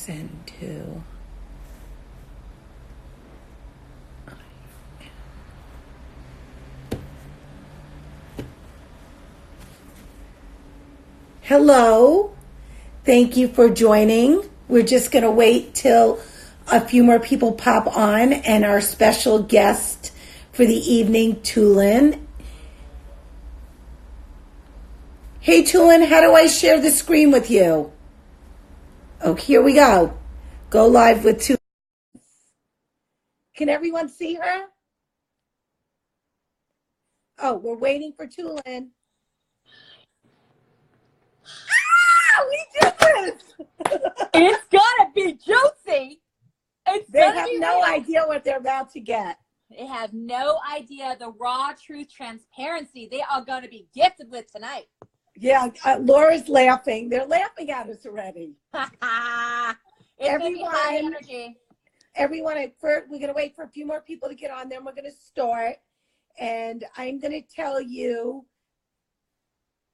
send to. Hello. Thank you for joining. We're just going to wait till a few more people pop on, and our special guest for the evening, Tulin. Hey, Tulin, how do I share the screen with you? Oh, here we go. Go live with Tulin. Can everyone see her? Oh, we're waiting for Tulin. We did this! It's gonna be juicy. They have no idea what they're about to get. They have no idea the raw truth transparency they are going to be gifted with tonight. Yeah, Laura's laughing. They're laughing at us already. It's going to be high energy. Everyone, we're going to wait for a few more people to get on, then we're going to start. And I'm going to tell you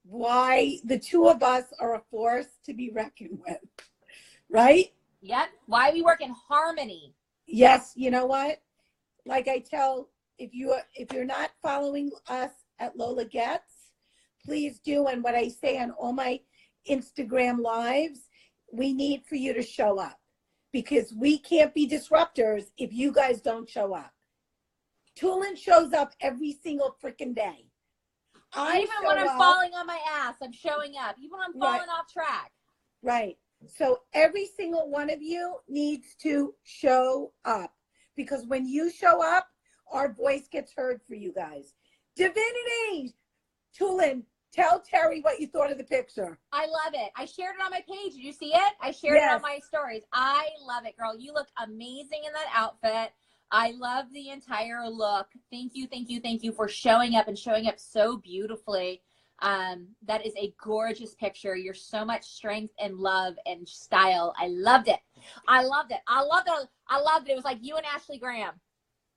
why the two of us are a force to be reckoned with, right? Yep. Why we work in harmony. Yes. You know what? Like I tell, if you're not following us at Lola Gets, please do. And what I say on all my Instagram lives, we need for you to show up, because we can't be disruptors if you guys don't show up. Tulin shows up every single freaking day. Even when I'm falling on my ass, I'm showing up. Even when I'm falling off track. Right. So every single one of you needs to show up, because when you show up, our voice gets heard for you guys. Divinity! Tulin, tell Terry what you thought of the picture. I love it. I shared it on my page. Did you see it? I shared it on my stories. I love it, girl. You look amazing in that outfit. I love the entire look. Thank you, thank you, thank you for showing up and showing up so beautifully. That is a gorgeous picture. You're so much strength and love and style. I loved it. I loved it. I loved it. I loved it. It was like you and Ashley Graham.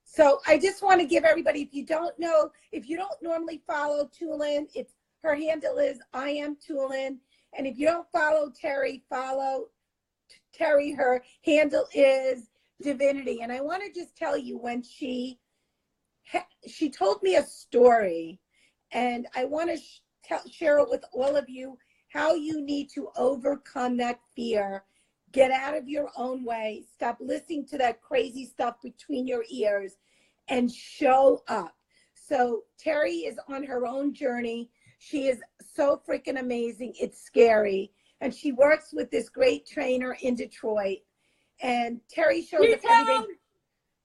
So I just want to give everybody, if you don't normally follow Tulin, her handle is I am Tulin. And if you don't follow Terry, follow Terry. Her handle is Divinity. And I want to just tell you, when she told me a story, and I want to share it with all of you, how you need to overcome that fear. Get out of your own way. Stop listening to that crazy stuff between your ears and show up. So Terry is on her own journey. She is so freaking amazing. It's scary. And she works with this great trainer in Detroit. And Terry shows up every day.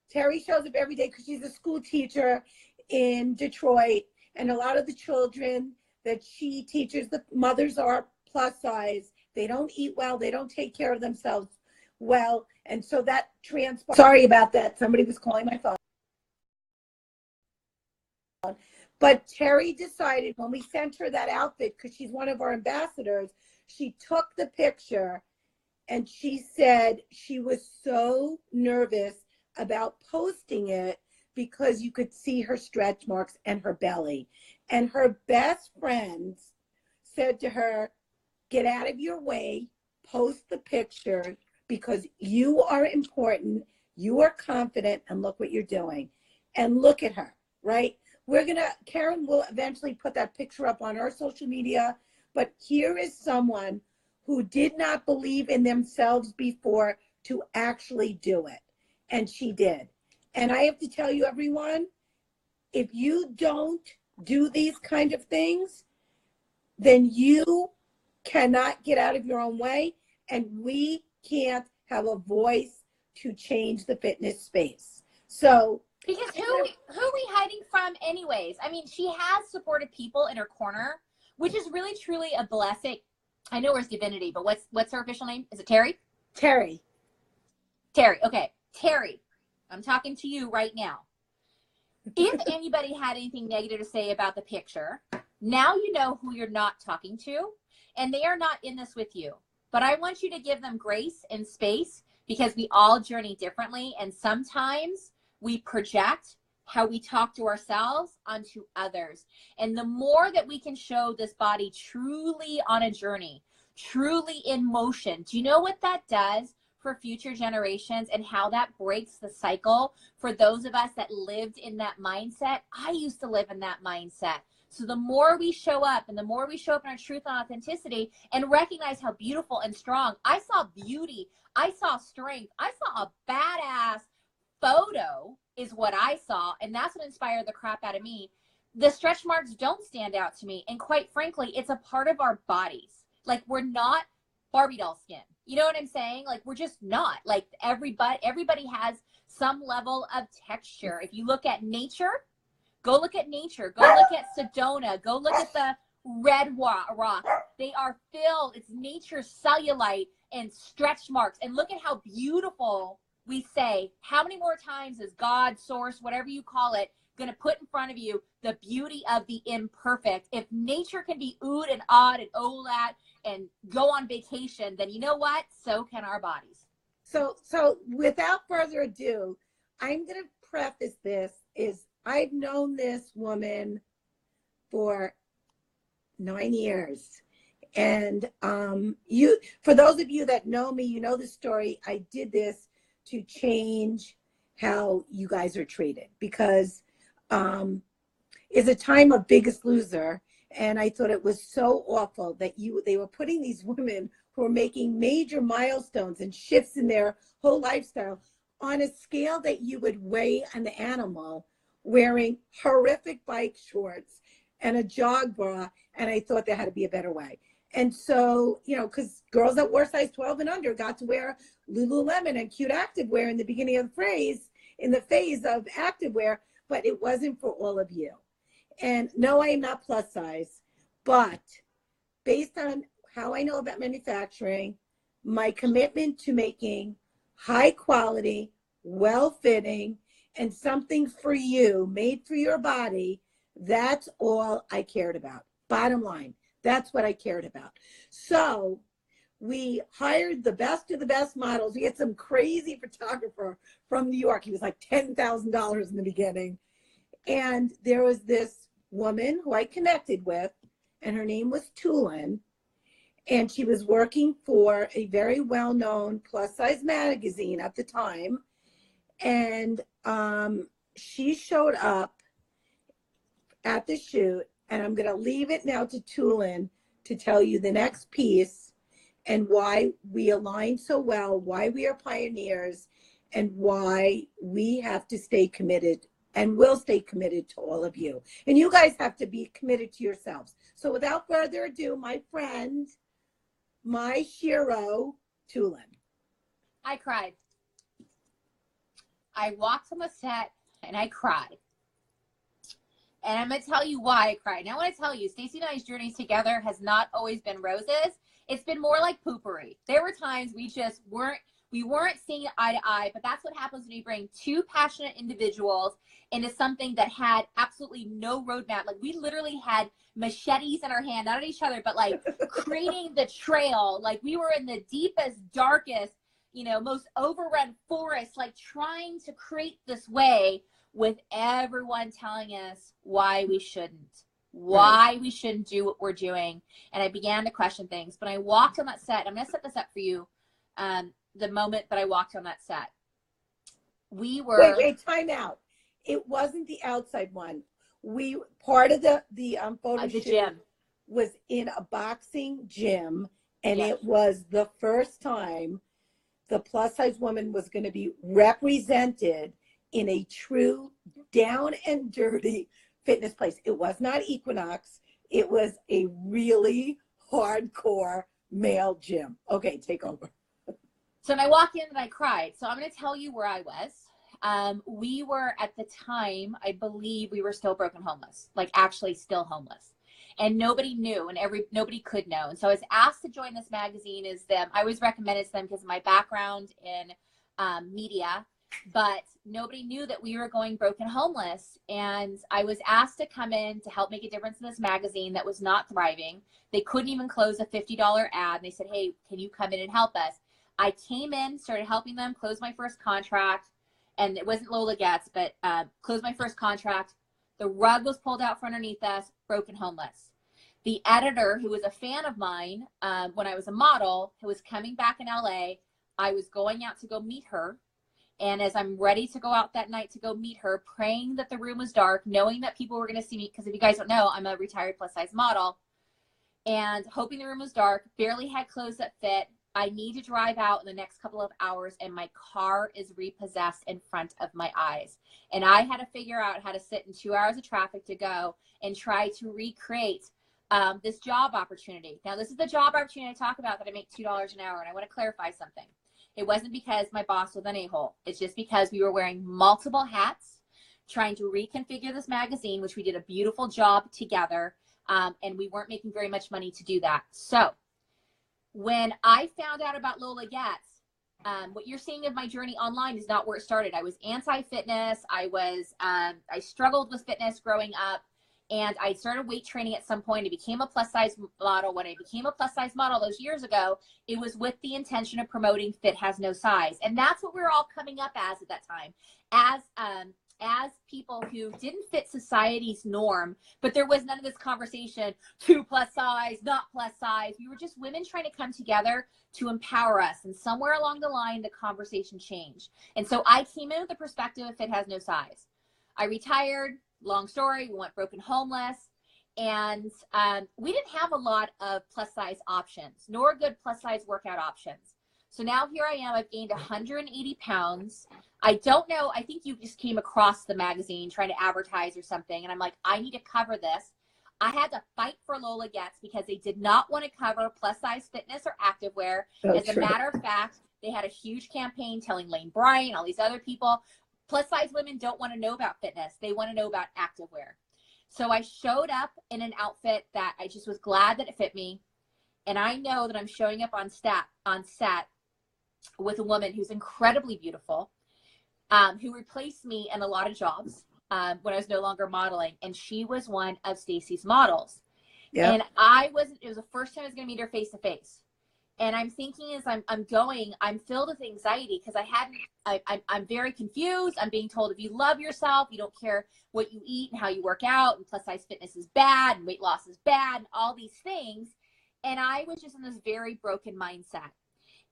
Terry shows up every day because she's a school teacher in Detroit. And a lot of the children that she teaches, the mothers are plus size. They don't eat well. They don't take care of themselves well. And so that transpires. Sorry about that. Somebody was calling my phone. But Terry decided, when we sent her that outfit, because she's one of our ambassadors, she took the picture and she said she was so nervous about posting it because you could see her stretch marks and her belly. And her best friends said to her, get out of your way, post the picture, because you are important, you are confident, and look what you're doing. And look at her, right? Karen will eventually put that picture up on our social media, but here is someone who did not believe in themselves before to actually do it. And she did. And I have to tell you, everyone, if you don't do these kind of things, then you cannot get out of your own way, and we can't have a voice to change the fitness space. So because who are we hiding from anyways? I mean, she has supported people in her corner, which is really truly a blessing. I know where's Divinity, but what's her official name? Is it Terry? Terry. Okay. Terry, I'm talking to you right now. If anybody had anything negative to say about the picture, now you know who you're not talking to, and they are not in this with you. But I want you to give them grace and space, because we all journey differently, and sometimes we project how we talk to ourselves onto others. And the more that we can show this body truly on a journey, truly in motion, do you know what that does for future generations and how that breaks the cycle for those of us that lived in that mindset. I used to live in that mindset. So the more we show up and the more we show up in our truth and authenticity and recognize how beautiful and strong, I saw beauty, I saw strength, I saw a badass photo is what I saw. And that's what inspired the crap out of me. The stretch marks don't stand out to me. And quite frankly, it's a part of our bodies. Like, we're not Barbie doll skin. You know what I'm saying? Like, we're just not. Like, everybody has some level of texture. If you look at nature, go look at nature. Go look at Sedona. Go look at the red rock. They are filled. It's nature's cellulite and stretch marks. And look at how beautiful we say. How many more times is God, source, whatever you call it, going to put in front of you the beauty of the imperfect? If nature can be ood and odd and olat and go on vacation, then you know what? So can our bodies. So without further ado, I'm going to preface this is I've known this woman for 9 years. And for those of you that know me, you know the story. I did this to change how you guys are treated, because it's a time of Biggest Loser. And I thought it was so awful that they were putting these women who were making major milestones and shifts in their whole lifestyle on a scale that you would weigh an animal, wearing horrific bike shorts and a jog bra. And I thought there had to be a better way. And so, you know, because girls that wore size 12 and under got to wear Lululemon and cute activewear in the beginning of the phase of activewear, but it wasn't for all of you. And no, I am not plus size, but based on how I know about manufacturing, my commitment to making high quality, well-fitting, and something for you, made for your body, that's all I cared about. Bottom line, that's what I cared about. So we hired the best of the best models. We had some crazy photographer from New York. He was like $10,000 in the beginning. And there was this woman who I connected with, and her name was Tulin. And she was working for a very well-known plus-size magazine at the time. And she showed up at the shoot, and I'm going to leave it now to Tulin to tell you the next piece and why we align so well, why we are pioneers, and why we have to stay committed and will stay committed to all of you. And you guys have to be committed to yourselves. So without further ado, my friend, my hero, Tulin. I cried. I walked on the set and I cried. And I'm going to tell you why I cried. Now, I want to tell you, Stacey and I's journeys together has not always been roses. It's been more like poopery. There were times we just weren't seeing eye to eye, but that's what happens when you bring two passionate individuals into something that had absolutely no roadmap. Like, we literally had machetes in our hand, not at each other, but like creating the trail. Like, we were in the deepest, darkest, you know, most overrun forest, like trying to create this way with everyone telling us why we shouldn't do what we're doing. And I began to question things. But I walked on that set. I'm going to set this up for you. The moment that I walked on that set, we were time out. It wasn't the outside one. Part of the photo shoot gym was in a boxing gym, and yes. It was the first time the plus size woman was going to be represented in a true down and dirty fitness place. It was not Equinox. It was a really hardcore male gym. Okay, take over. So when I walked in and I cried. So I'm going to tell you where I was. We were at the time, I believe we were still broken homeless, like actually still homeless. And nobody knew, and nobody could know. And so I was asked to join this magazine I was recommended to them because of my background in media, but nobody knew that we were going broken homeless. And I was asked to come in to help make a difference in this magazine that was not thriving. They couldn't even close a $50 ad. And they said, hey, can you come in and help us? I came in, started helping them close my first contract. And it wasn't Lola Getz, but closed my first contract. The rug was pulled out from underneath us, broken homeless. The editor, who was a fan of mine when I was a model, who was coming back in LA, I was going out to go meet her. And as I'm ready to go out that night to go meet her, praying that the room was dark, knowing that people were going to see me, because if you guys don't know, I'm a retired plus size model, and hoping the room was dark, barely had clothes that fit. I need to drive out in the next couple of hours, and my car is repossessed in front of my eyes. And I had to figure out how to sit in 2 hours of traffic to go and try to recreate this job opportunity. Now, this is the job opportunity I talk about that I make $2 an hour, and I want to clarify something. It wasn't because my boss was an a-hole. It's just because we were wearing multiple hats, trying to reconfigure this magazine, which we did a beautiful job together, and we weren't making very much money to do that. So when I found out about Lola Getz, what you're seeing of my journey online is not where it started. I was anti-fitness. I struggled with fitness growing up, and I started weight training at some point. I became a plus size model. When I became a plus size model those years ago, it was with the intention of promoting Fit Has No Size. And that's what we were all coming up as at that time, as people who didn't fit society's norm, but there was none of this conversation, too plus size, not plus size. We were just women trying to come together to empower us. And somewhere along the line, the conversation changed. And so I came in with the perspective of Fit Has No Size. I retired, long story, we went broken homeless. And we didn't have a lot of plus size options, nor good plus size workout options. So now here I am, I've gained 180 pounds. I don't know, I think you just came across the magazine trying to advertise or something. And I'm like, I need to cover this. I had to fight for Lola Getz because they did not want to cover plus size fitness or activewear. As a matter of fact, they had a huge campaign telling Lane Bryant, all these other people, plus size women don't want to know about fitness. They want to know about activewear. So I showed up in an outfit that I just was glad that it fit me. And I know that I'm showing up on set with a woman who's incredibly beautiful, who replaced me in a lot of jobs when I was no longer modeling. And she was one of Stacy's models. Yep. And it was the first time I was going to meet her face to face. And I'm thinking as I'm filled with anxiety because I'm very confused. I'm being told if you love yourself, you don't care what you eat and how you work out, and plus size fitness is bad and weight loss is bad and all these things. And I was just in this very broken mindset.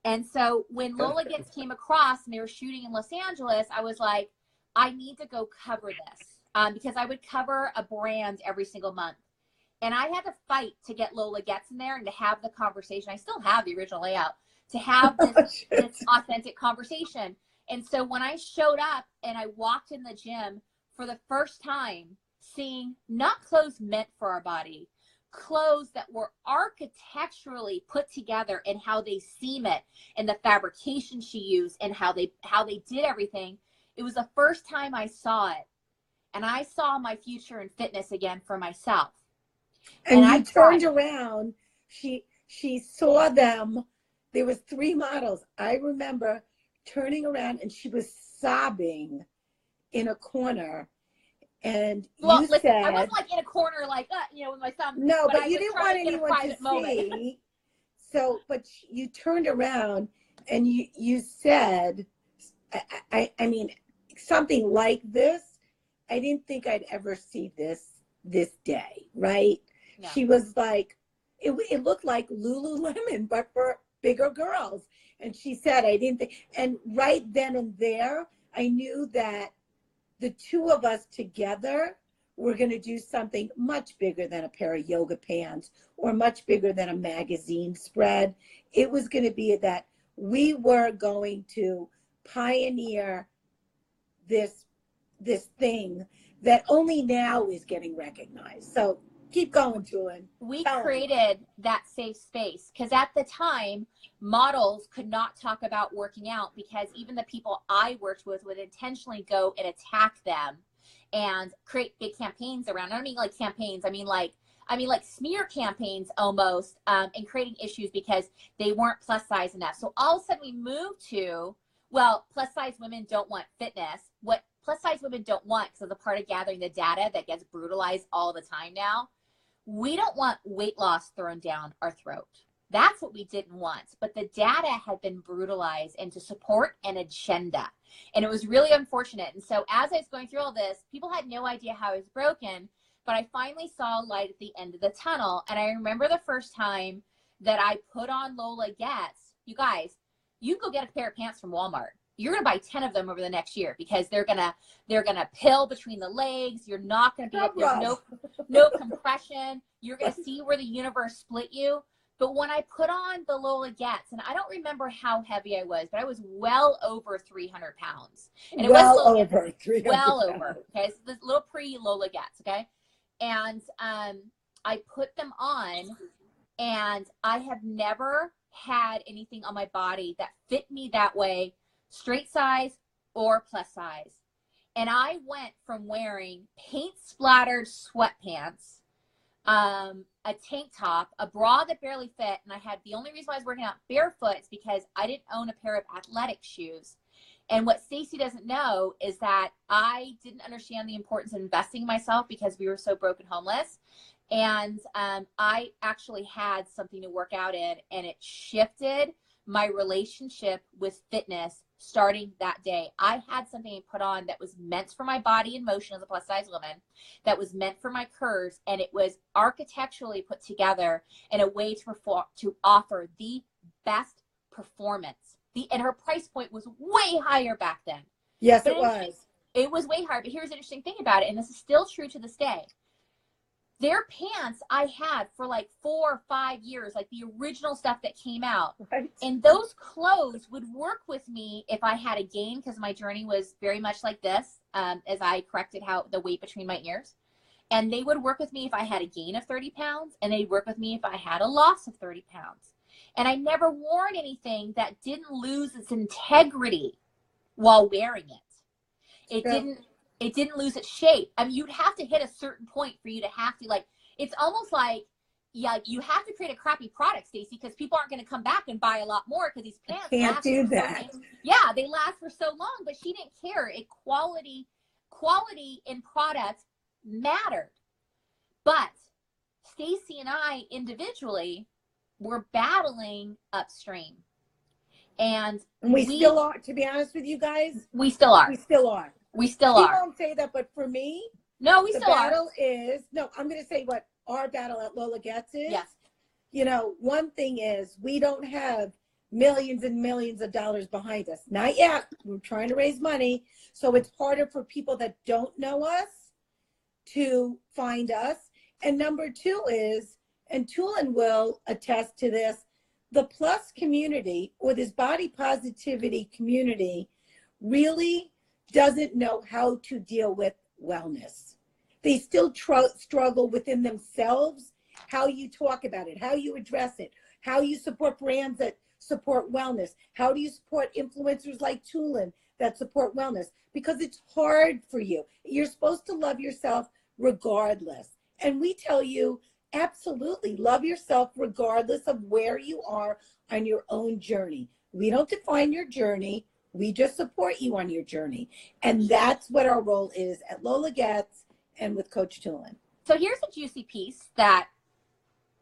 And so when Lola Getz came across and they were shooting in Los Angeles, I was like, I need to go cover this because I would cover a brand every single month. And I had to fight to get Lola Getz in there and to have the conversation. I still have the original layout to have this authentic conversation. And so when I showed up and I walked in the gym for the first time, seeing not clothes meant for our body, clothes that were architecturally put together and how they seam it and the fabrication she used and how they did everything. It was the first time I saw it. And I saw my future in fitness again for myself. And I turned around, she saw them. There was 3 models. I remember turning around and she was sobbing in a corner. And you said, I wasn't like in a corner, like, with my thumb. No, but you didn't want anyone to see. So, but you turned around and you said, I mean, something like this. I didn't think I'd ever see this day, right? No. She was like, it looked like Lululemon, but for bigger girls. And she said, I didn't think, and right then and there, I knew that the 2 of us together were going to do something much bigger than a pair of yoga pants or much bigger than a magazine spread. It was going to be that we were going to pioneer this thing that only now is getting recognized. So keep going, Julian. We created that safe space because at the time, models could not talk about working out because even the people I worked with would intentionally go and attack them and create big campaigns around. I don't mean like campaigns. I mean like smear campaigns almost, and creating issues because they weren't plus size enough. So all of a sudden we moved to, well, plus size women don't want fitness. What plus size women don't want, because as a part of gathering the data that gets brutalized all the time now, we don't want weight loss thrown down our throat. That's what we didn't want. But the data had been brutalized and to support an agenda. And it was really unfortunate. And so as I was going through all this, people had no idea how I was broken, but I finally saw light at the end of the tunnel. And I remember the first time that I put on Lola Getz, you guys, you can go get a pair of pants from Walmart. You're going to buy 10 of them over the next year because they're going to pill between the legs. You're not going to be, there's no compression. You're going to see where the universe split you. But when I put on the Lola Getz, and I don't remember how heavy I was, but I was well over 300 pounds. And it well was over 300 well pounds. over. Okay, so this little pre-Lola Getz. Okay, and I put them on, and I have never had anything on my body that fit me that way, straight size or plus size. And I went from wearing paint splattered sweatpants, a tank top, a bra that barely fit, and I had, the only reason why I was working out barefoot is because I didn't own a pair of athletic shoes. And what Stacy doesn't know is that I didn't understand the importance of investing in myself because we were so broke and homeless. And I actually had something to work out in, and it shifted my relationship with fitness starting that day. I had something to put on that was meant for my body in motion as a plus size woman, that was meant for my curves, and it was architecturally put together in a way to offer the best performance. And her price point was way higher back then. Yes, it was. It was way higher. But here's the interesting thing about it, and this is still true to this day. Their pants I had for like 4 or 5 years, like the original stuff that came out. Right. And those clothes would work with me if I had a gain, because my journey was very much like this, as I corrected the weight between my ears. And they would work with me if I had a gain of 30 pounds, and they'd work with me if I had a loss of 30 pounds. And I never worn anything that didn't lose its integrity while wearing it. It didn't lose its shape. I mean, you'd have to hit a certain point for you to have to, like, it's almost like, yeah, you have to create a crappy product, Stacey, because people aren't going to come back and buy a lot more because these pants can't do that. Yeah, they last for so long, but she didn't care. Quality in product mattered. But Stacey and I individually were battling upstream. And we still are, to be honest with you guys. We still are. We still are. We still are. People don't say that, but for me, no, we still are. The battle is, no, I'm going to say what our battle at Lola Getz is. Yes. You know, one thing is we don't have millions and millions of dollars behind us. Not yet. We're trying to raise money. So it's harder for people that don't know us to find us. And number two is, and Tulin will attest to this, the plus community, or this body positivity community, really doesn't know how to deal with wellness. They still struggle within themselves, how you talk about it, how you address it, how you support brands that support wellness, how do you support influencers like Tulin that support wellness, because it's hard for you. You're supposed to love yourself regardless. And we tell you, absolutely love yourself regardless of where you are on your own journey. We don't define your journey. We just support you on your journey. And that's what our role is at Lola Getz and with Coach Tulin. So here's a juicy piece that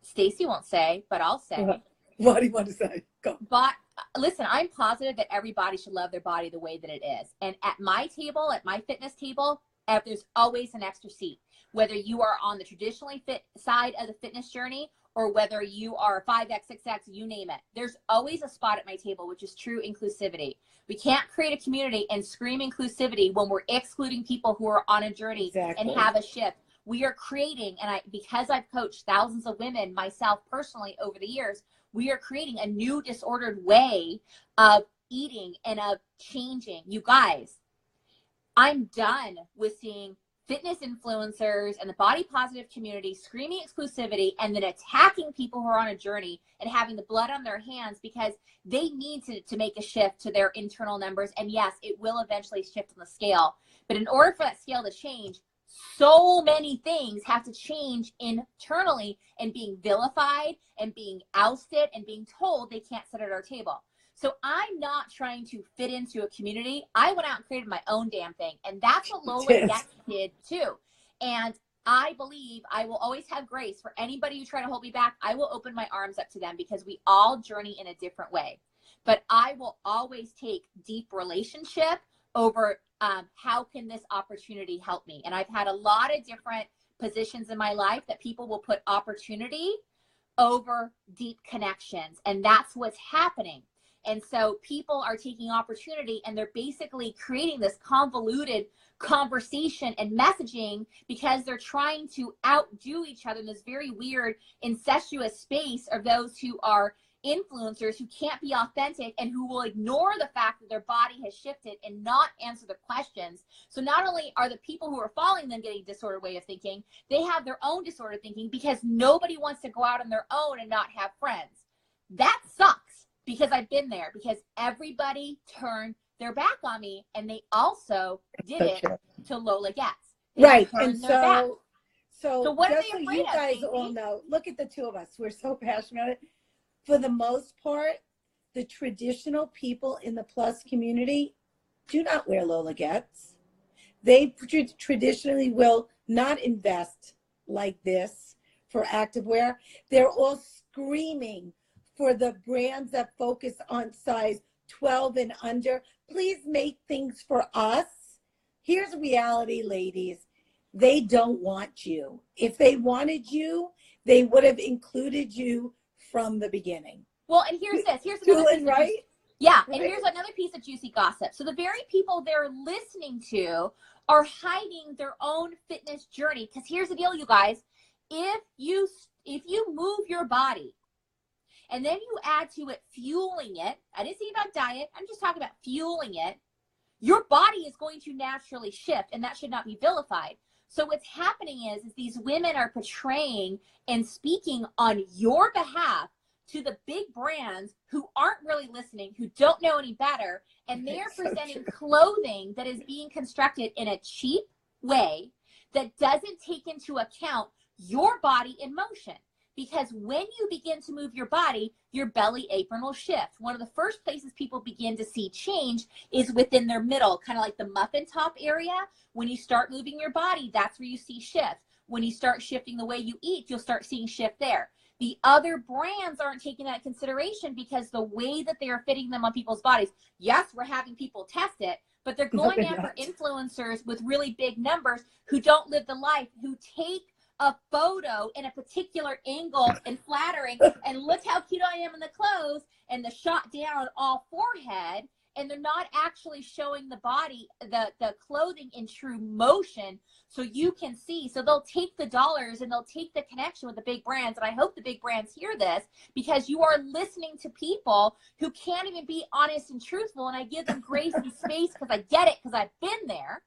Stacey won't say, but I'll say. What do you want to say? Go. But listen, I'm positive that everybody should love their body the way that it is. And at my table, at my fitness table, there's always an extra seat. Whether you are on the traditionally fit side of the fitness journey, or whether you are 5X, 6X, you name it. There's always a spot at my table, which is true inclusivity. We can't create a community and scream inclusivity when we're excluding people who are on a journey and have a shift. We are creating, and because I've coached thousands of women myself personally over the years, we are creating a new disordered way of eating and of changing. You guys, I'm done with seeing fitness influencers and the body positive community screaming exclusivity and then attacking people who are on a journey and having the blood on their hands because they need to make a shift to their internal numbers. And yes, it will eventually shift on the scale. But in order for that scale to change, so many things have to change internally, and being vilified and being ousted and being told they can't sit at our table. So I'm not trying to fit into a community. I went out and created my own damn thing. And that's what Lola Getz did too. And I believe I will always have grace for anybody who try to hold me back. I will open my arms up to them because we all journey in a different way. But I will always take deep relationship over how can this opportunity help me? And I've had a lot of different positions in my life that people will put opportunity over deep connections. And that's what's happening. And so people are taking opportunity and they're basically creating this convoluted conversation and messaging because they're trying to outdo each other in this very weird incestuous space of those who are influencers who can't be authentic and who will ignore the fact that their body has shifted and not answer the questions. So not only are the people who are following them getting a disordered way of thinking, they have their own disordered thinking because nobody wants to go out on their own and not have friends. That sucks because I've been there, because everybody turned their back on me, and they also did it to Lola Getz. Right. And so what are just they so afraid you of, guys Stacey? all know, look at the two of us. We're so passionate about it. For the most part, the traditional people in the plus community do not wear Lola Getz. They traditionally will not invest like this for activewear. They're all screaming for the brands that focus on size 12 and under. Please make things for us. Here's reality, ladies. They don't want you. If they wanted you, they would have included you from the beginning. Well, and here's this. Here's another Tulin, piece right? Yeah, Right. and here's another piece of juicy gossip. So the very people they're listening to are hiding their own fitness journey. Because here's the deal, you guys. If you move your body and then you add to it fueling it, I didn't say about diet, I'm just talking about fueling it, your body is going to naturally shift, and that should not be vilified. So what's happening is these women are portraying and speaking on your behalf to the big brands who aren't really listening, who don't know any better, and they're presenting clothing that is being constructed in a cheap way that doesn't take into account your body in motion. Because when you begin to move your body, your belly apron will shift. One of the first places people begin to see change is within their middle, kind of like the muffin top area. When you start moving your body, that's where you see shift. When you start shifting the way you eat, you'll start seeing shift there. The other brands aren't taking that into consideration because the way that they are fitting them on people's bodies, yes, we're having people test it, but they're going after influencers with really big numbers who don't live the life, who take a photo in a particular angle and flattering, and look how cute I am in the clothes, and the shot down all forehead, and they're not actually showing the body, the clothing in true motion so you can see. So they'll take the dollars and they'll take the connection with the big brands. And I hope the big brands hear this, because you are listening to people who can't even be honest and truthful. And I give them grace and space because I get it, because I've been there.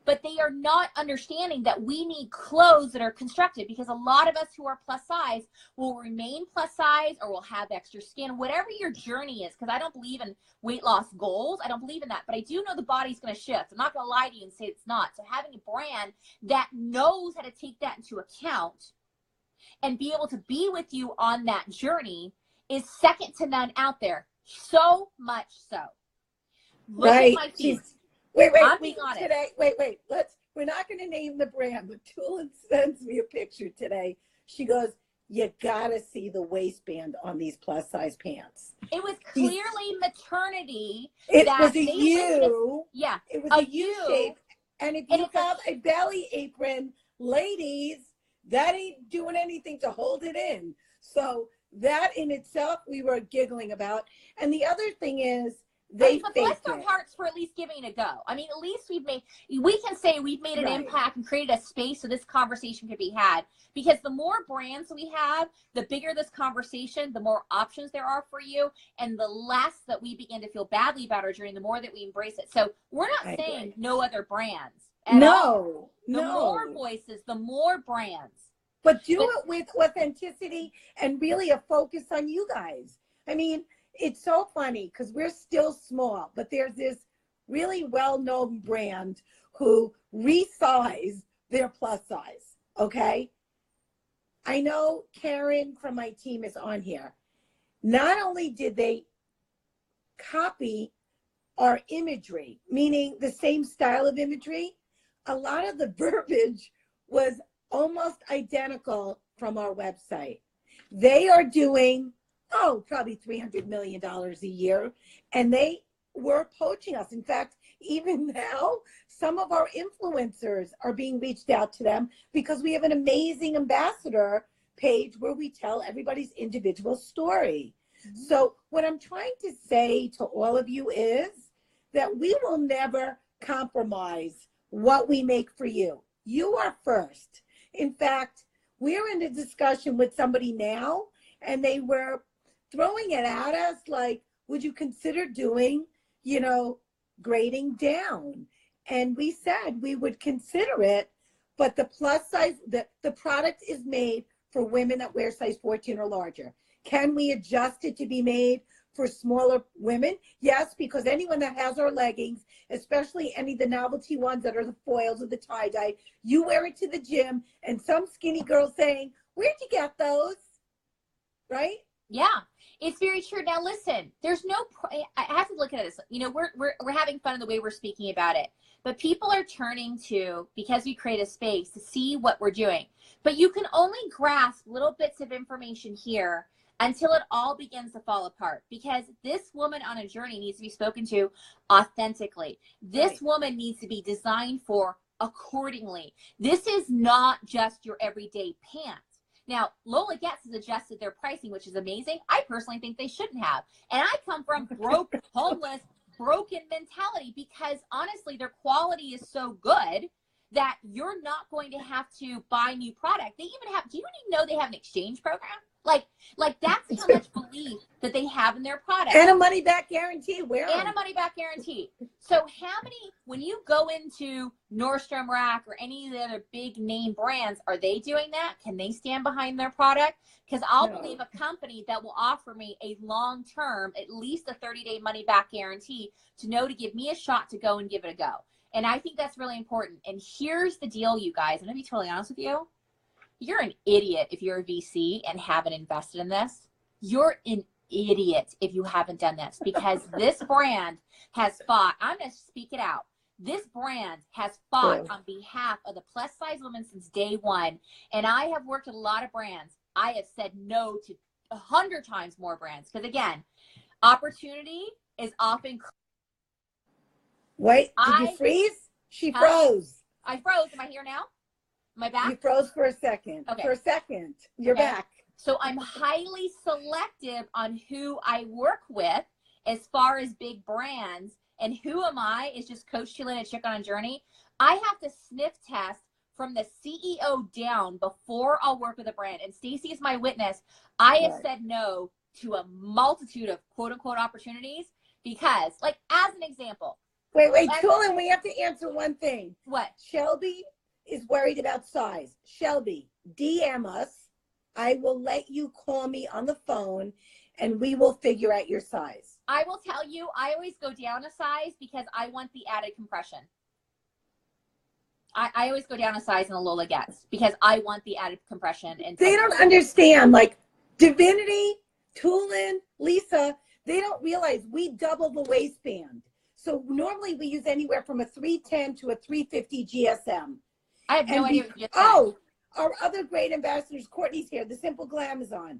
But they are not understanding that we need clothes that are constructed, because a lot of us who are plus size will remain plus size or will have extra skin, whatever your journey is. Because I don't believe in weight loss goals. I don't believe in that. But I do know the body's going to shift. I'm not going to lie to you and say it's not. So having a brand that knows how to take that into account and be able to be with you on that journey is second to none out there. So much so. Look at my feet. Wait, we're not going to name the brand, but Tulin sends me a picture today. She goes, you got to see the waistband on these plus size pants. It was clearly maternity. It was a U. Yeah. It was a U shape. And if you have a belly apron, ladies, that ain't doing anything to hold it in. So that in itself, we were giggling about. And the other thing is, but bless their hearts for at least giving it a go. I mean, at least we can say we've made an impact and created a space so this conversation could be had. Because the more brands we have, the bigger this conversation, the more options there are for you, and the less that we begin to feel badly about our journey, the more that we embrace it. So we're not saying no other brands at all. The more voices, the more brands. But do it with authenticity and really a focus on you guys. I mean, it's so funny because we're still small, but there's this really well-known brand who resized their plus size, okay? I know Karen from my team is on here. Not only did they copy our imagery, meaning the same style of imagery, a lot of the verbiage was almost identical from our website. They are doing probably $300 million a year. And they were poaching us. In fact, even now, some of our influencers are being reached out to them because we have an amazing ambassador page where we tell everybody's individual story. So what I'm trying to say to all of you is that we will never compromise what we make for you. You are first. In fact, we're in a discussion with somebody now, and they were throwing it at us like, would you consider doing, grading down? And we said we would consider it, but the plus size, the product is made for women that wear size 14 or larger. Can we adjust it to be made for smaller women? Yes, because anyone that has our leggings, especially any of the novelty ones that are the foils or the tie-dye, you wear it to the gym, and some skinny girl saying, where'd you get those? Right? Yeah, it's very true. Now, listen, there's no, I have to look at this. We're having fun in the way we're speaking about it, but people are turning to, because we create a space, to see what we're doing. But you can only grasp little bits of information here until it all begins to fall apart, because this woman on a journey needs to be spoken to authentically. This woman needs to be designed for accordingly. This is not just your everyday pants. Now, Lola Getz has adjusted their pricing, which is amazing. I personally think they shouldn't have. And I come from broke, homeless, broken mentality, because honestly, their quality is so good that you're not going to have to buy new product. They even have, do you even know they have an exchange program? Like that's how much belief that they have in their product. And a money back guarantee. And a money back guarantee. So when you go into Nordstrom Rack or any of the other big name brands, are they doing that? Can they stand behind their product? Because I'll believe a company that will offer me a long-term, at least a 30-day money back guarantee, to know to give me a shot to go and give it a go. And I think that's really important. And here's the deal, you guys. I'm going to be totally honest with you. You're an idiot if you're a VC and haven't invested in this. You're an idiot if you haven't done this, because this brand has fought. I'm going to speak it out. This brand has fought on behalf of the plus size women since day one. And I have worked with a lot of brands. I have said no to 100 times more brands. Because again, opportunity is often. Wait, did you freeze? She froze. I froze. Am I here now? Am I back? You froze for a second. Okay. For a second. You're back. So I'm highly selective on who I work with as far as big brands. And who am I? Is just Coach Tulin, a chick on a journey. I have to sniff test from the CEO down before I'll work with a brand. And Stacy is my witness. I have said no to a multitude of quote unquote opportunities because, like, as an example. Wait, Tulin, we have to answer one thing. What? Shelby is worried about size. Shelby, DM us. I will let you call me on the phone and we will figure out your size. I will tell you, I always go down a size because I want the added compression. I always go down a size in the Lola Getz because I want the added compression. And they don't understand, like Divinity, Tulin, Lisa, they don't realize we double the waistband. So normally we use anywhere from a 310 to a 350 GSM. I have no idea what you said. Oh, our other great ambassadors, Courtney's here, the Simple Glamazon.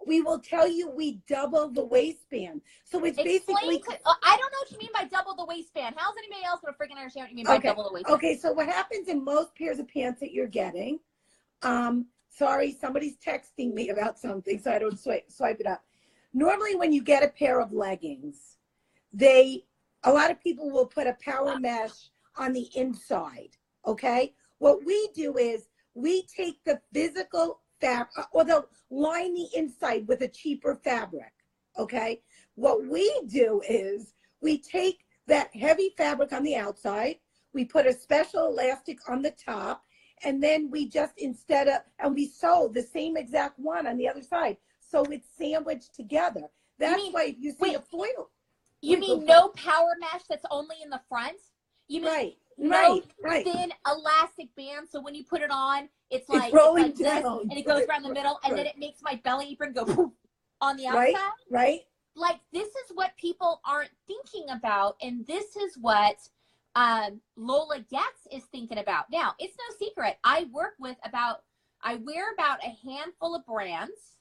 We will tell you we double the waistband. So it's basically. I don't know what you mean by double the waistband. How's anybody else going to freaking understand what you mean by double the waistband? Okay, so what happens in most pairs of pants that you're getting, sorry, somebody's texting me about something, so I don't swipe it up. Normally when you get a pair of leggings, a lot of people will put a power mesh on the inside, okay? What we do is we take the physical fabric, or they'll line the inside with a cheaper fabric, okay? What we do is we take that heavy fabric on the outside, we put a special elastic on the top, and then we just, and we sew the same exact one on the other side. So it's sandwiched together. That's why if you see a foil. You mean no power mesh that's only in the front? You mean no thin elastic band, so when you put it on, it's like this, and it goes around the middle, and then it makes my belly apron go poof on the outside? Right. Like, this is what people aren't thinking about, and this is what Lola Getz is thinking about. Now, it's no secret. I wear about a handful of brands.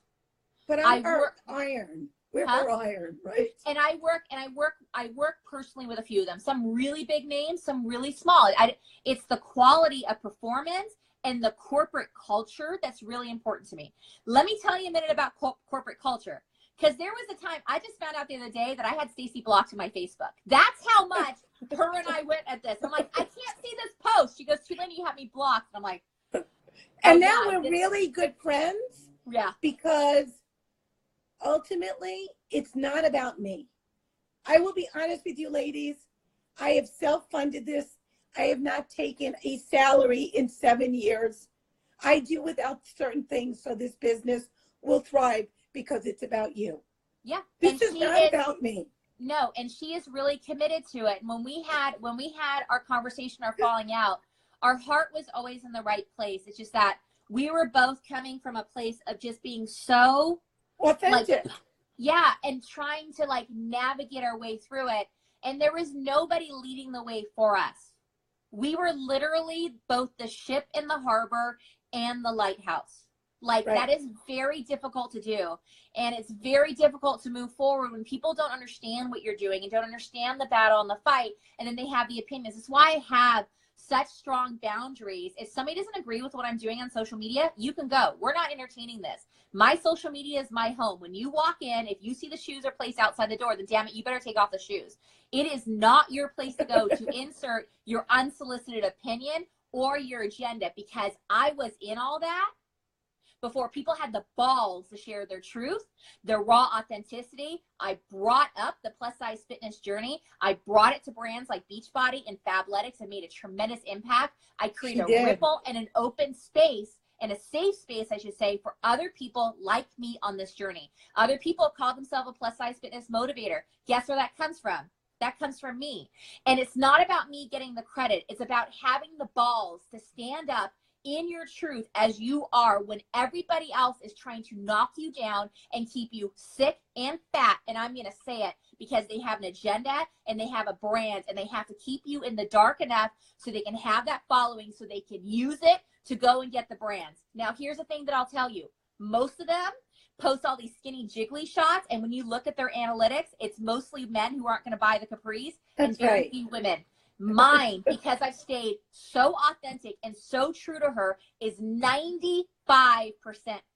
But I work iron. We're iron, right? And I work personally with a few of them. Some really big names, some really small. It's the quality of performance and the corporate culture that's really important to me. Let me tell you a minute about corporate culture. Because there was a time, I just found out the other day that I had Stacy blocked in my Facebook. That's how much her and I went at this. I'm like, I can't see this post. She goes, Tulane, you have me blocked. And I'm like, and now we're really good friends. Yeah. Because ultimately, it's not about me. I will be honest with you, ladies. I have self-funded this. I have not taken a salary in 7 years. I do without certain things so this business will thrive because it's about you. Yeah. This is not about me. No, and she is really committed to it. And when we had our conversation, our falling out, our heart was always in the right place. It's just that we were both coming from a place of just being so authentic. Yeah, and trying to like navigate our way through it. And there was nobody leading the way for us. We were literally both the ship in the harbor and the lighthouse. Like that is very difficult to do. And it's very difficult to move forward when people don't understand what you're doing and don't understand the battle and the fight. And then they have the opinions. That's why I have such strong boundaries. If somebody doesn't agree with what I'm doing on social media, you can go. We're not entertaining this. My social media is my home. When you walk in, if you see the shoes are placed outside the door, then damn it, you better take off the shoes. It is not your place to go to insert your unsolicited opinion or your agenda, because I was in all that before people had the balls to share their truth, their raw authenticity. I brought up the plus size fitness journey. I brought it to brands like Beachbody and Fabletics and made a tremendous impact. I created a ripple and an open space and a safe space, I should say, for other people like me on this journey. Other people call themselves a plus size fitness motivator. Guess where that comes from? That comes from me. And it's not about me getting the credit. It's about having the balls to stand up in your truth as you are when everybody else is trying to knock you down and keep you sick and fat. And I'm going to say it because they have an agenda and they have a brand and they have to keep you in the dark enough so they can have that following so they can use it to go and get the brands. Now, here's the thing that I'll tell you. Most of them post all these skinny jiggly shots, and when you look at their analytics, it's mostly men who aren't going to buy the capris and very few women. Mine, because I've stayed so authentic and so true to her, is 95%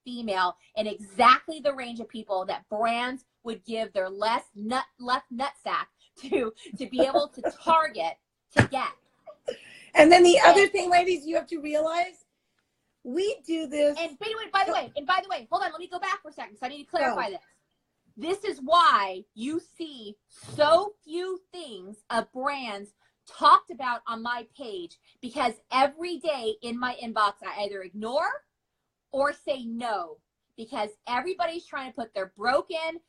female, and exactly the range of people that brands would give their left nutsack to be able to target to get. And then the other thing, ladies, you have to realize, we do this. And by the way, hold on, let me go back for a second because I need to clarify this. This is why you see so few things of brands talked about on my page, because every day in my inbox, I either ignore or say no, because everybody's trying to put their broken,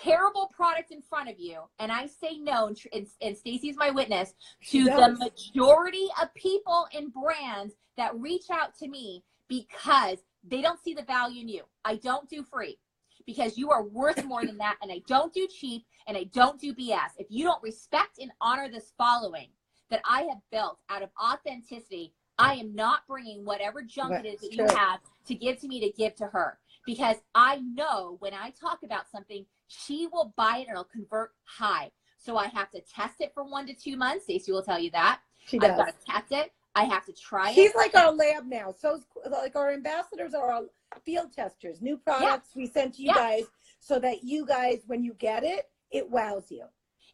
terrible product in front of you. And I say no, and Stacy's my witness, to the majority of people and brands that reach out to me because they don't see the value in you. I don't do free because you are worth more than that. And I don't do cheap and I don't do BS. If you don't respect and honor this following that I have built out of authenticity, I am not bringing whatever junk it is that you have to give to me to give to her, because I know when I talk about something, she will buy it and it'll convert high. So I have to test it for 1 to 2 months. Stacey will tell you that. I've got to test it. I have to try it. She's like our lab now. So like our ambassadors are our field testers. New products we send to you guys so that you guys, when you get it, it wows you.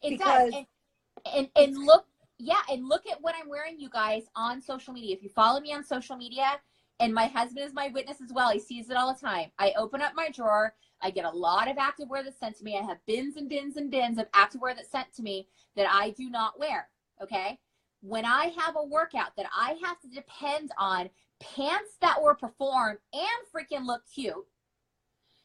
It does. And look, and look at what I'm wearing, you guys, on social media. If you follow me on social media, and my husband is my witness as well, he sees it all the time. I open up my drawer. I get a lot of activewear that's sent to me. I have bins and bins and bins of activewear that's sent to me that I do not wear, okay? When I have a workout that I have to depend on pants that were performed and freaking look cute,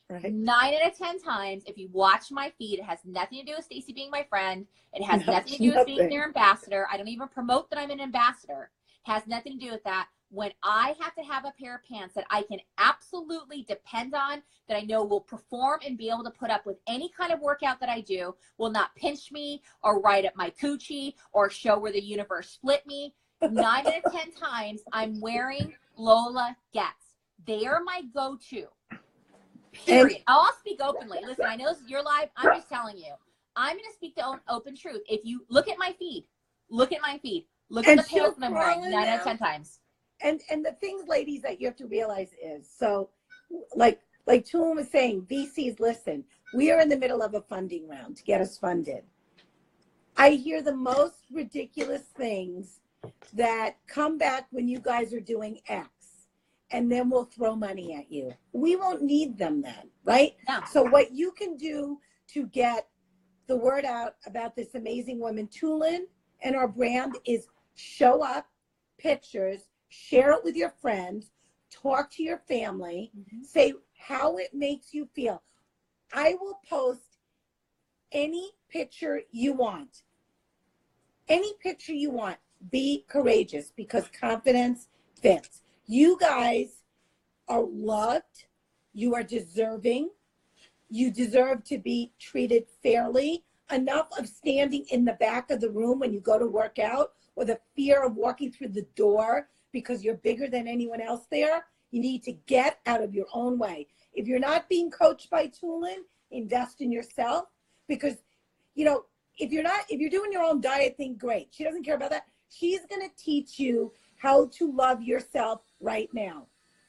9 out of 10 times, if you watch my feed, it has nothing to do with Stacy being my friend. It has nothing to do with being their ambassador. I don't even promote that I'm an ambassador. It has nothing to do with that. When I have to have a pair of pants that I can absolutely depend on, that I know will perform and be able to put up with any kind of workout that I do, will not pinch me or ride up my coochie or show where the universe split me, 9 out of 10 times I'm wearing Lola Getz. They are my go-to. Period. I'll speak openly. Listen, I know this is your live. I'm just telling you. I'm going to speak the open truth. If you look at my feed, look at the pants that I'm wearing 9 out of 10 times. And the things, ladies, that you have to realize is, so like Tulane was saying, VCs listen. We are in the middle of a funding round to get us funded. I hear the most ridiculous things that come back when you guys are doing X, and then we'll throw money at you. We won't need them then, right? No. So what you can do to get the word out about this amazing woman, Tulin, and our brand is show up, pictures, share it with your friends, talk to your family, say how it makes you feel. I will post any picture you want. Any picture you want. Be courageous because confidence fits. You guys are loved. You are deserving. You deserve to be treated fairly. Enough of standing in the back of the room when you go to work out, or the fear of walking through the door because you're bigger than anyone else there. You need to get out of your own way. If you're not being coached by Tulin, invest in yourself, because, you know, if you're doing your own diet thing, great. She doesn't care about that. She's going to teach you how to love yourself right now.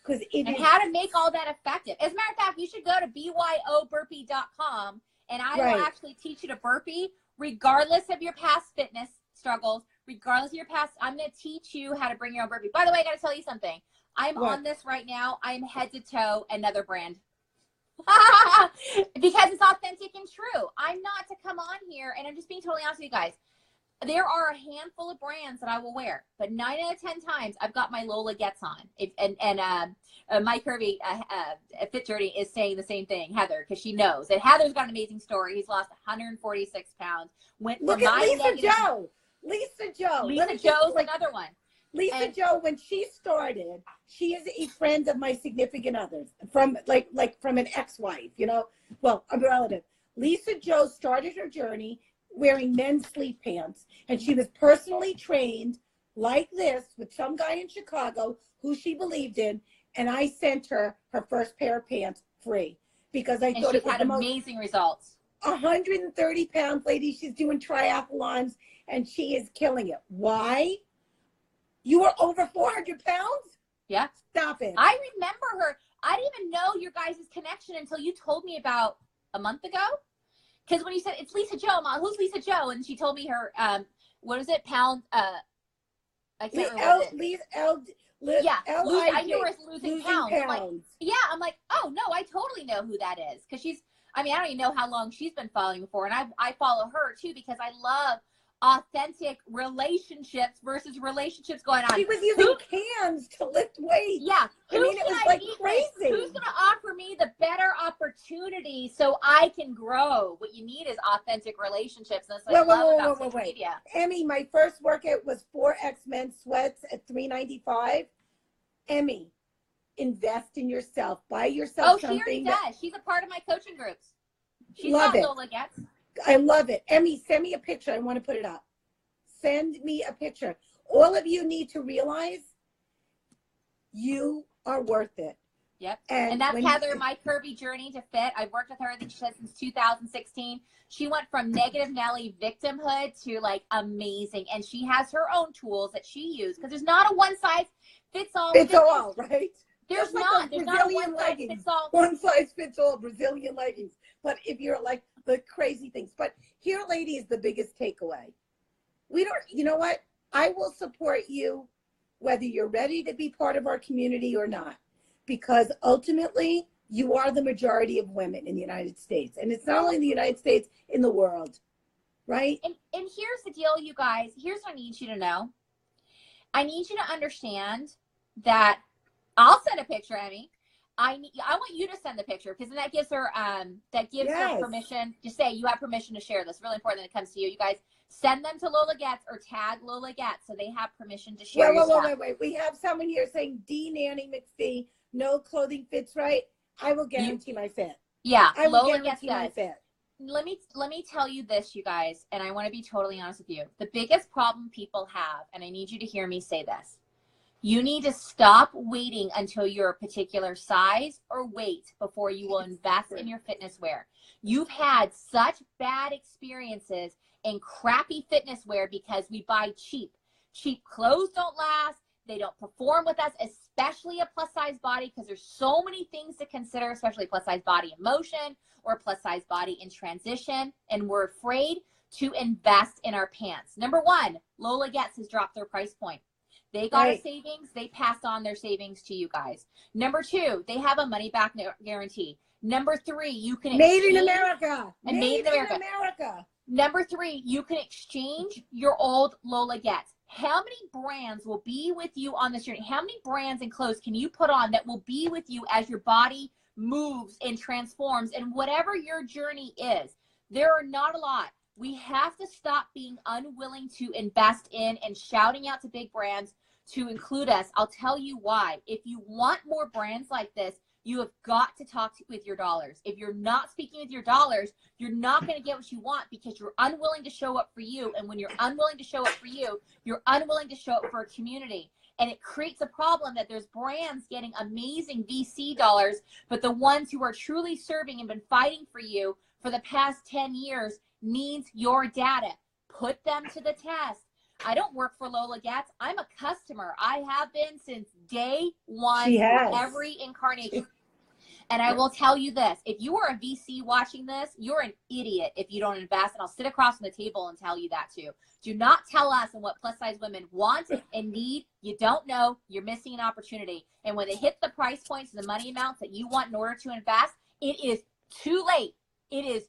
And how to make all that effective. As a matter of fact, you should go to byoburpee.com and I will actually teach you to burpee regardless of your past fitness struggles, regardless of your past. I'm going to teach you how to bring your own burpee. By the way, I got to tell you something. I'm on this right now. I'm head to toe another brand. Because it's authentic and true. I'm not to come on here, and I'm just being totally honest with you guys. There are a handful of brands that I will wear, but 9 out of 10 times I've got my Lola Gets on. Mike Kirby, Fit Journey, is saying the same thing, Heather, because she knows. And Heather's got an amazing story. He's lost 146 pounds. Look at Lisa Joe. Lisa Joe. Lisa Joe's another one. Lisa Joe, when she started, she is a friend of my significant others from from an ex-wife, you know, well, a relative. Lisa Joe started her journey wearing men's sleep pants, and she was personally trained like this with some guy in Chicago who she believed in, and I sent her her first pair of pants free because I thought it was had amazing results. 130-pound lady. She's doing triathlons, and she is killing it. Why? You were over 400 pounds? Yeah. Stop it. I remember her. I didn't even know your guys' connection until you told me about a month ago. Because when you said, it's Lisa Joe, Mom, who's Lisa Joe? And she told me her, what is it, pound, I can't remember. I knew her as losing pounds. Like, yeah, I'm like, oh, no, I totally know who that is. Because she's, I mean, I don't even know how long she's been following me for. And I follow her, too, because I love authentic relationships versus relationships going on. She was using cans to lift weights. Yeah. I mean, it was like crazy. Who's going to offer me the better opportunity so I can grow? What you need is authentic relationships. And that's what I love about social media. Emmy, my first workout was 4X men's sweats at $395. Emmy, invest in yourself. Buy yourself something. Oh, she already does. She's a part of my coaching groups. She's not Lola Gets. I love it. Emmy, send me a picture. I want to put it up. Send me a picture. All of you need to realize you are worth it. Yep. And that's Heather, my Kirby journey to fit. I've worked with her, I think she said, since 2016. She went from negative Nelly victimhood to like amazing. And she has her own tools that she used, because there's not a one size fits all. Fits all, right? There's not. There's not a one size fits all. One size fits all Brazilian leggings. But if you're like the crazy things. But here, lady, is the biggest takeaway. We don't, you know what? I will support you whether you're ready to be part of our community or not. Because ultimately, you are the majority of women in the United States. And it's not only in the United States, in the world. Right? And here's the deal, you guys. Here's what I need you to know. I need you to understand that I'll send a picture, Emmy. I want you to send the picture, because then that gives her her permission to say you have permission to share this. Really important that it comes to you. You guys send them to Lola Gets or tag Lola Gets so they have permission to share. Wait. We have someone here saying D Nanny McPhee, no clothing fits right. I will guarantee my fit. Yeah, I will guarantee my fit. Let me tell you this, you guys, and I want to be totally honest with you. The biggest problem people have, and I need you to hear me say this. You need to stop waiting until you're a particular size or weight before you will invest in your fitness wear. You've had such bad experiences in crappy fitness wear because we buy cheap. Cheap clothes don't last. They don't perform with us, especially a plus size body, because there's so many things to consider, especially plus size body in motion or plus size body in transition. And we're afraid to invest in our pants. Number one, Lola Getz has dropped their price point. They got a savings. They passed on their savings to you guys. Number two, they have a money back guarantee. Number three, you can made in America. And made in America. Number three, you can exchange your old Lola Getz. How many brands will be with you on this journey? How many brands and clothes can you put on that will be with you as your body moves and transforms and whatever your journey is? There are not a lot. We have to stop being unwilling to invest in and shouting out to big brands to include us. I'll tell you why. If you want more brands like this, you have got to talk with your dollars. If you're not speaking with your dollars, you're not going to get what you want because you're unwilling to show up for you. And when you're unwilling to show up for you, you're unwilling to show up for a community. And it creates a problem that there's brands getting amazing VC dollars, but the ones who are truly serving and been fighting for you for the past 10 years needs your data. Put them to the test. I don't work for Lola Getz. I'm a customer. I have been since day one, every incarnation. And I will tell you this, if you are a VC watching this, you're an idiot if you don't invest. And I'll sit across from the table and tell you that too. Do not tell us and what plus size women want and need. You don't know. You're missing an opportunity. And when they hit the price points and the money amounts that you want in order to invest, it is too late. It is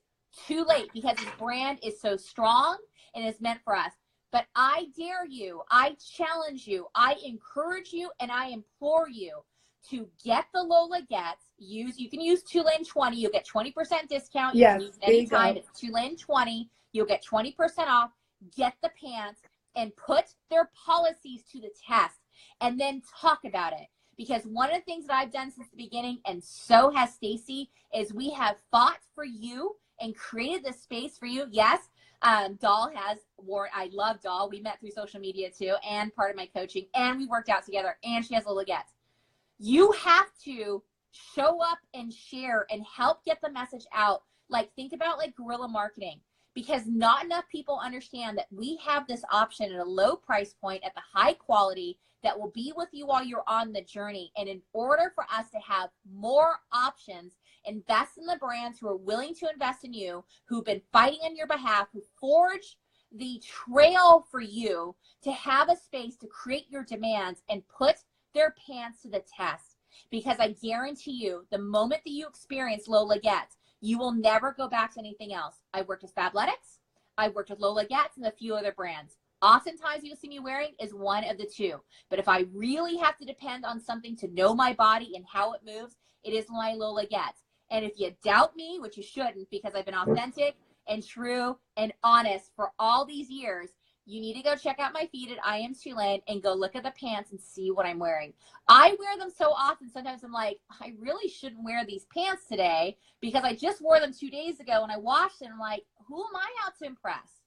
too late because this brand is so strong and is meant for us. But I dare you, I challenge you, I encourage you, and I implore you to get the Lola Getz. You can use Tulane 20. You'll get 20% discount. You can use it anytime. It's Tulane 20. You'll get 20% off. Get the pants and put their policies to the test and then talk about it. Because one of the things that I've done since the beginning, and so has Stacy, is we have fought for you and created this space for you. Yes, Doll has worn, I love Doll. We met through social media too, and part of my coaching, and we worked out together, and she has Lola Getz. You have to show up and share and help get the message out. Like, think about like guerrilla marketing, because not enough people understand that we have this option at a low price point at the high quality that will be with you while you're on the journey. And in order for us to have more options, invest in the brands who are willing to invest in you, who've been fighting on your behalf, who forge the trail for you to have a space to create your demands and put their pants to the test. Because I guarantee you, the moment that you experience Lola Getz, you will never go back to anything else. I worked with Fabletics, I worked with Lola Getz and a few other brands. Oftentimes you'll see me wearing is one of the two. But if I really have to depend on something to know my body and how it moves, it is my Lola Getz. And if you doubt me, which you shouldn't, because I've been authentic and true and honest for all these years, you need to go check out my feed at I Am Tulane and go look at the pants and see what I'm wearing. I wear them so often, sometimes I'm like, I really shouldn't wear these pants today because I just wore them 2 days ago and I washed them. I'm like, who am I out to impress?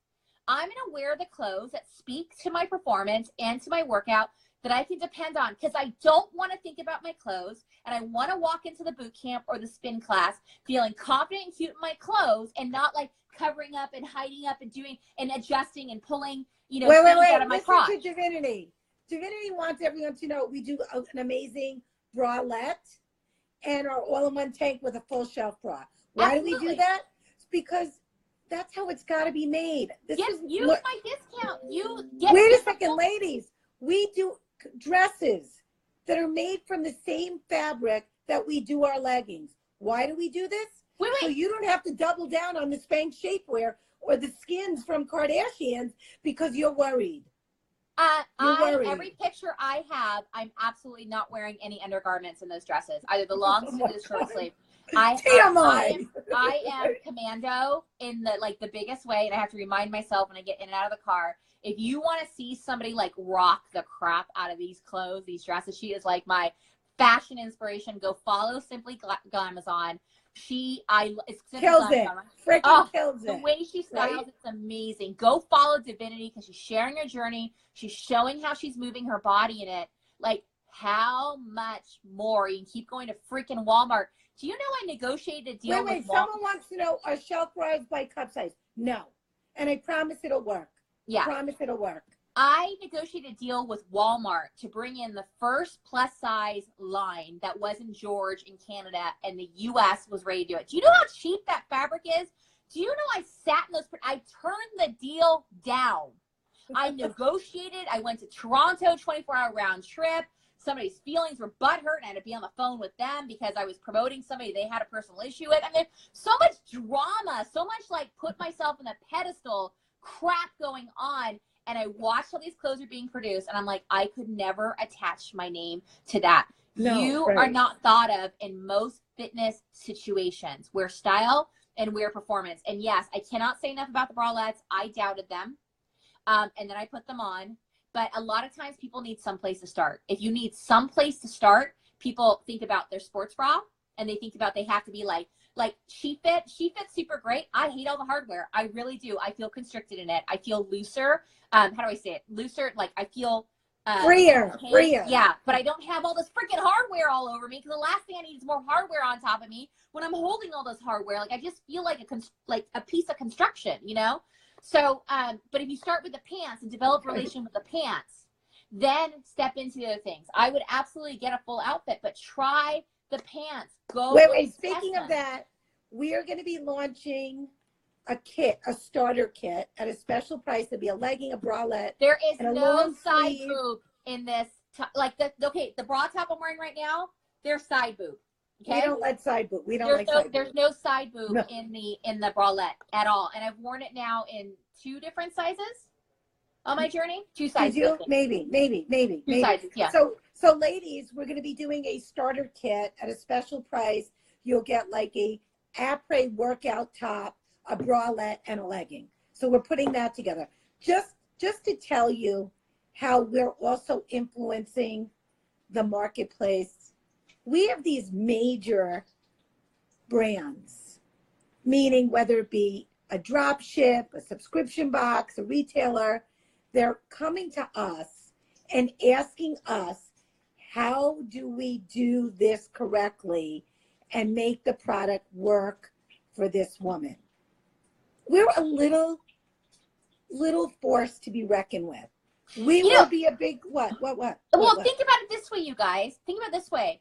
I'm going to wear the clothes that speak to my performance and to my workout that I can depend on, because I don't want to think about my clothes and I want to walk into the boot camp or the spin class feeling confident and cute in my clothes and not like covering up and hiding up and doing and adjusting and pulling, you know, things out of my crotch. Listen to Divinity. Divinity wants everyone to know we do an amazing bralette and our all-in-one tank with a full shelf bra. Why do we do that? It's because that's how it's got to be made. Use my discount. Wait a second, ladies. We do dresses that are made from the same fabric that we do our leggings. Why do we do this? Wait. So you don't have to double down on the Spanx shapewear or the skins from Kardashians because you're worried. Every picture I have, I'm absolutely not wearing any undergarments in those dresses, either the long sleeve or the short sleeve. I am commando in the biggest way, and I have to remind myself when I get in and out of the car. If you want to see somebody like rock the crap out of these clothes, these dresses, she is like my fashion inspiration. Go follow Simply Glamazon. Kills it. Freaking kills it. The way she styles, it's amazing. Go follow Divinity because she's sharing her journey. She's showing how she's moving her body in it. Like, how much more? You can keep going to freaking Walmart. Do you know I negotiated a deal with Walmart? Someone wants to know, are shelf bras by cup size? No. And I promise it'll work. Yeah. Promise it'll work. I negotiated a deal with Walmart to bring in the first plus size line that wasn't George in Canada, and the US was ready to do it. Do you know how cheap that fabric is? Do you know I sat in those, I turned the deal down. I negotiated. I went to Toronto, 24-hour round trip. Somebody's feelings were butthurt, and I had to be on the phone with them because I was promoting somebody they had a personal issue with. I mean, so much drama, so much like put myself in a pedestal crap going on. And I watched all these clothes are being produced, and I'm like, I could never attach my name to that. No, You right. are not thought of in most fitness situations where style and where performance. And yes, I cannot say enough about the bralettes. I doubted them. And then I put them on. But a lot of times people need some place to start. If you need some place to start, people think about their sports bra, and they think about they have to be like SheFit. SheFit's super great. I hate all the hardware. I really do. I feel constricted in it. I feel looser. How do I say it? Looser. Like I feel freer. Yeah, but I don't have all this freaking hardware all over me, because the last thing I need is more hardware on top of me when I'm holding all this hardware. Like I just feel like a piece of construction, you know? So, but if you start with the pants and develop a relation with the pants, then step into the other things. I would absolutely get a full outfit, but try the pants. Go. Wait. Speaking of that, we are going to be launching a kit, a starter kit at a special price. There'll be a legging, a bralette. There is and a no long side sleeve. boob in this. The bra top I'm wearing right now, there's side boob. Okay. We don't let side boob. We don't like side boob. There's no side boob No. in the bralette at all. And I've worn it now in 2 different sizes on my journey. 2 sizes. Did you? Maybe. 2 sizes, yeah. So ladies, we're going to be doing a starter kit at a special price. You'll get like a après workout top, a bralette, and a legging. So we're putting that together. Just to tell you how we're also influencing the marketplace. We have these major brands, meaning whether it be a drop ship, a subscription box, a retailer, they're coming to us and asking us, how do we do this correctly and make the product work for this woman? We're a little force to be reckoned with. We will be a big what? Well, think about it this way, you guys. Think about it this way.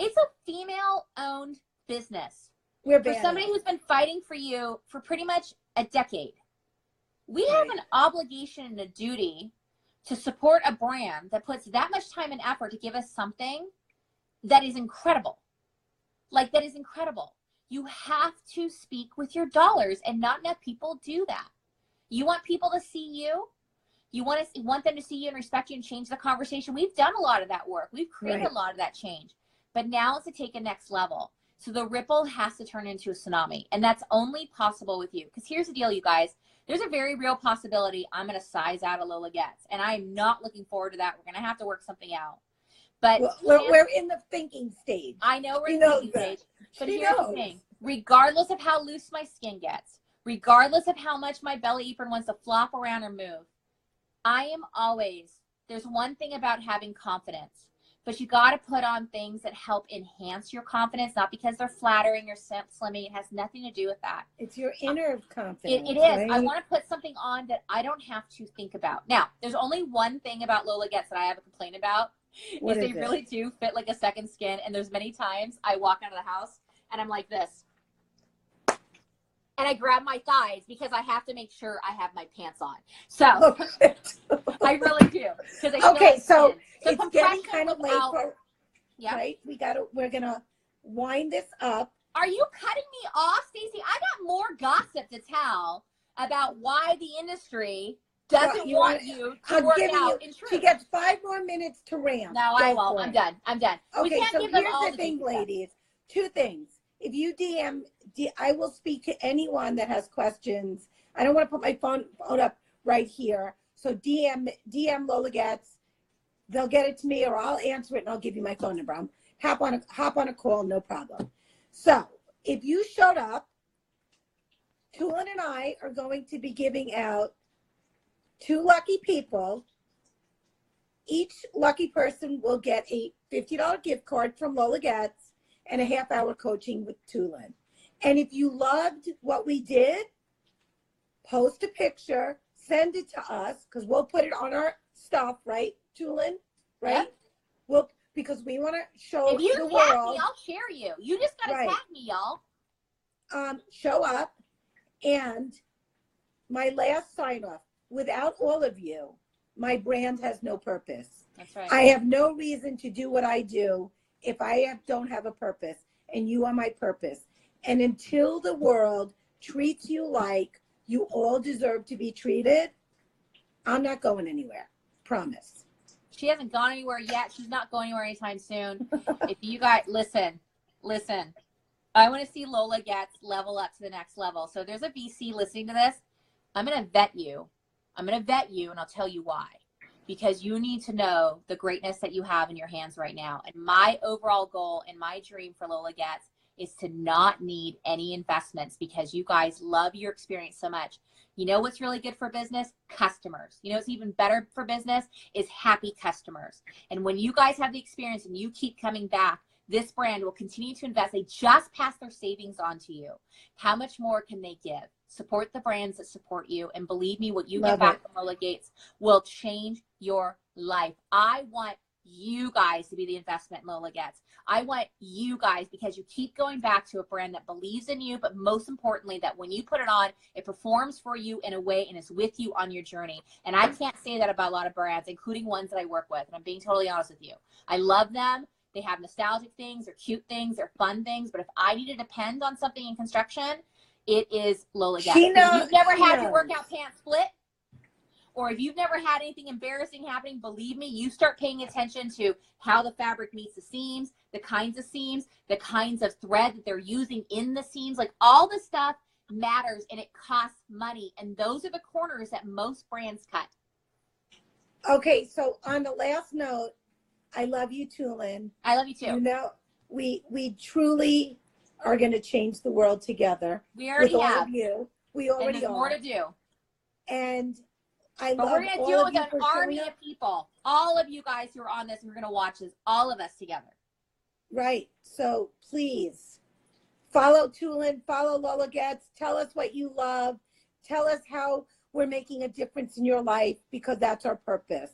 It's a female-owned business. We're for somebody who's been fighting for you for pretty much a decade. We have an obligation and a duty to support a brand that puts that much time and effort to give us something that is incredible. Like, that is incredible. You have to speak with your dollars, and not enough people do that. You want people to see you. You want them to see you and respect you and change the conversation. We've done a lot of that work. We've created a lot of that change. But now it's to take a next level. So the ripple has to turn into a tsunami. And that's only possible with you. Because here's the deal, you guys. There's a very real possibility I'm going to size out a Lola Getz. And I'm not looking forward to that. We're going to have to work something out. But we're in the thinking stage. I know we're in the thinking stage. But here's the thing. Regardless of how loose my skin gets, regardless of how much my belly apron wants to flop around or move, I am always, there's one thing about having confidence. But you got to put on things that help enhance your confidence, not because they're flattering or slimming. It has nothing to do with that. It's your inner confidence. It is. Right? I want to put something on that I don't have to think about. Now, there's only one thing about Lola Getz that I have a complaint about. Is they really do fit like a second skin. And there's many times I walk out of the house and I'm like this. And I grab my thighs because I have to make sure I have my pants on. So I really do. Okay, so it's getting kind of late for, right? We're gonna wind this up. Are you cutting me off, Stacey? I got more gossip to tell about why the industry doesn't want you to work out in truth. She gets 5 more minutes to rant. No, I won't. I'm done. Okay, so here's the thing, ladies. 2 things. If you DM, I will speak to anyone that has questions. I don't want to put my phone up right here. So DM Lola Getz. They'll get it to me, or I'll answer it and I'll give you my phone number. Hop on a call, no problem. So if you showed up, Tulin and I are going to be giving out 2 lucky people. Each lucky person will get a $50 gift card from Lola Getz and a half-hour coaching with Tulin. And if you loved what we did, post a picture, send it to us because we'll put it on our stuff, right, Tulin? Right? Yep. We'll, because we want to show If you the tag world. me, I'll share you. You just gotta Right. tag me, y'all. Show up. And my last sign off, without all of you, my brand has no purpose. That's right. I have no reason to do what I do if I don't have a purpose, and you are my purpose. And until the world treats you like you all deserve to be treated, I'm not going anywhere. Promise. She hasn't gone anywhere yet. She's not going anywhere anytime soon. If you guys listen, I want to see Lola Getz level up to the next level. So there's a VC listening to this. I'm going to vet you. And I'll tell you why. Because you need to know the greatness that you have in your hands right now. And my overall goal and my dream for Lola Getz is to not need any investments because you guys love your experience so much. You know what's really good for business? Customers. You know what's even better for business is happy customers. And when you guys have the experience and you keep coming back, this brand will continue to invest. They just pass their savings on to you. How much more can they give? Support the brands that support you. And believe me, what you get back from Lola Getz will change your life. I want you guys to be the investment Lola Getz. I want you guys, because you keep going back to a brand that believes in you, but most importantly, that when you put it on, it performs for you in a way and is with you on your journey. And I can't say that about a lot of brands, including ones that I work with. And I'm being totally honest with you. I love them. They have nostalgic things, they're cute things, they're fun things. But if I need to depend on something in construction, it is Lola Getz. If you've never had your workout pants split, or if you've never had anything embarrassing happening, believe me, you start paying attention to how the fabric meets the seams, the kinds of thread that they're using in the seams. Like all this stuff matters and it costs money. And those are the corners that most brands cut. Okay, so on the last note, I love you, Tulin. I love you too. You know, we truly are going to change the world together. We already with have. all of you. We already and there's are. more to do. And But we're going to do it with an army of people. All of you guys who are on this and we're going to watch this, all of us together. Right. So please follow Tulin, follow Lola Getz. Tell us what you love. Tell us how we're making a difference in your life, because that's our purpose.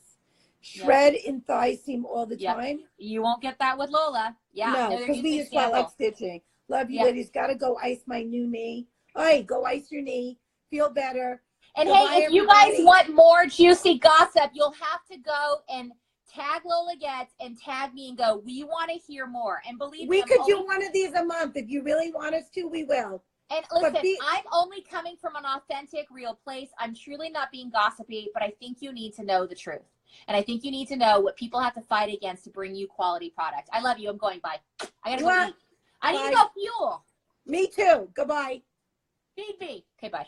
Shred in thigh seam all the time. You won't get that with Lola. Yeah. No, because we use like stitching. Love you, ladies. Got to go ice my new knee. All right, go ice your knee. Feel better. And hey, if you guys want more juicy gossip, you'll have to go and tag Lola Getz and tag me and go, we want to hear more. And believe me, we could do one of these a month. If you really want us to, we will. And listen, I'm only coming from an authentic, real place. I'm truly not being gossipy, but I think you need to know the truth. And I think you need to know what people have to fight against to bring you quality product. I love you. I'm going. Bye. I got to go eat. I need to go fuel. Me too. Goodbye. Feed me. Okay, bye.